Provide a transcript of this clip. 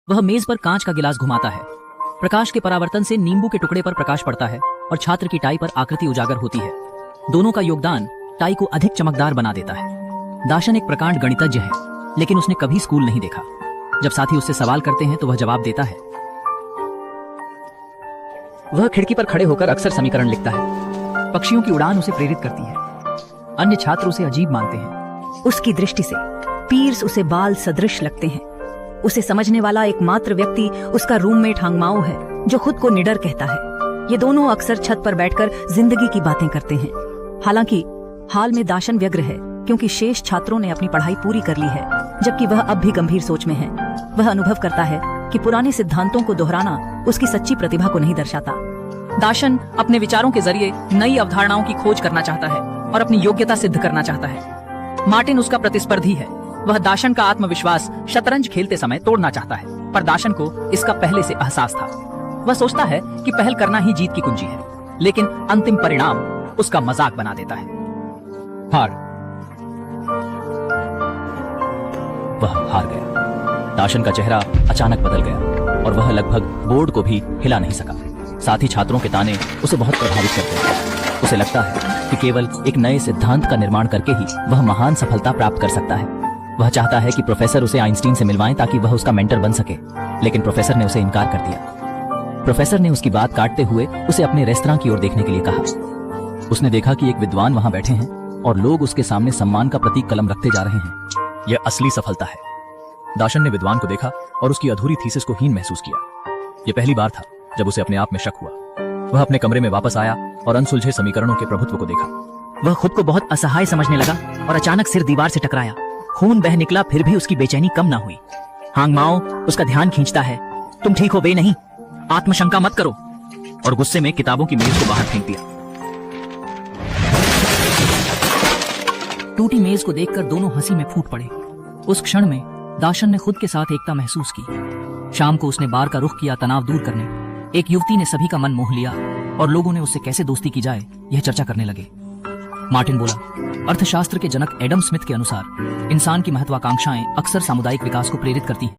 वह मेज पर कांच का गिलास घुमाता है। प्रकाश के परावर्तन से नींबू के टुकड़े पर प्रकाश पड़ता है और छात्र की टाई पर आकृति उजागर होती है। दोनों का योगदान टाई को अधिक चमकदार बना देता है। दाशन एक प्रकांड गणितज्ञ है, लेकिन उसने कभी स्कूल नहीं देखा। जब साथी उससे सवाल करते हैं तो वह जवाब देता है। वह खिड़की पर खड़े होकर अक्सर समीकरण लिखता है। पक्षियों की उड़ान उसे प्रेरित करती है। अन्य छात्र उसे अजीब मानते हैं। उसकी दृष्टि से पीर्स उसे बाल सदृश लगते हैं। उसे समझने वाला एकमात्र व्यक्ति उसका रूममेट हांगमाओ है, जो खुद को निडर कहता है। ये दोनों अक्सर छत पर बैठकर जिंदगी की बातें करते हैं। हालांकि हाल में दाशन व्यग्र है, क्योंकि शेष छात्रों ने अपनी पढ़ाई पूरी कर ली है, जबकि वह अब भी गंभीर सोच में है। वह अनुभव करता है कि पुराने सिद्धांतों को दोहराना उसकी सच्ची प्रतिभा को नहीं दर्शाता। दाशन अपने विचारों के जरिए नई अवधारणाओं की खोज करना चाहता है और अपनी योग्यता सिद्ध करना चाहता है। मार्टिन उसका प्रतिस्पर्धी है। वह दाशन का आत्मविश्वास शतरंज खेलते समय तोड़ना चाहता है, पर दाशन को इसका पहले से एहसास था। वह सोचता है कि पहल करना ही जीत की कुंजी है, लेकिन अंतिम परिणाम उसका मजाक बना देता है। हार। वह हार गया। दाशन का चेहरा अचानक बदल गया और वह लगभग बोर्ड को भी हिला नहीं सका। साथी छात्रों के ताने उसे बहुत प्रभावित करते हैं। उसे लगता है कि केवल एक नए सिद्धांत का निर्माण करके ही वह महान सफलता प्राप्त कर सकता है। वह चाहता है कि प्रोफेसर उसे आइंस्टीन से मिलवाएं ताकि वह उसका मेंटर बन सके, लेकिन प्रोफेसर ने उसे इनकार कर दिया। प्रोफेसर ने उसकी बात काटते हुए उसे अपने रेस्तरां की ओर देखने के लिए कहा। उसने देखा कि एक विद्वान वहां बैठे हैं और लोग उसके सामने सम्मान का प्रतीक कलम रखते जा रहे हैं। यह असली सफलता है। दाशन ने विद्वान को देखा और उसकी अधूरी थीसिस को हीन महसूस किया। यह पहली बार था जब उसे अपने आप में शक हुआ। वह अपने कमरे में वापस आया और अनसुलझे समीकरणों के प्रभुत्व को देखा। वह खुद को बहुत असहाय समझने लगा और अचानक सिर दीवार से टकराया। खून बह निकला, फिर भी उसकी बेचैनी कम ना हुई। हांगमाओ उसका ध्यान खींचता है। तुम ठीक हो बे? नहीं, आत्मशंका मत करो। और गुस्से में किताबों की मेज को बाहर फेंक दिया। टूटी मेज को देखकर दोनों हंसी में फूट पड़े। उस क्षण में दाशन ने खुद के साथ एकता महसूस की। शाम को उसने बार का रुख किया तनाव दूर करने। एक युवती ने सभी का मन मोह लिया और लोगों ने उससे कैसे दोस्ती की जाए यह चर्चा करने लगे। मार्टिन बोला, अर्थशास्त्र के जनक एडम स्मिथ के अनुसार इंसान की महत्वाकांक्षाएं अक्सर सामुदायिक विकास को प्रेरित करती हैं।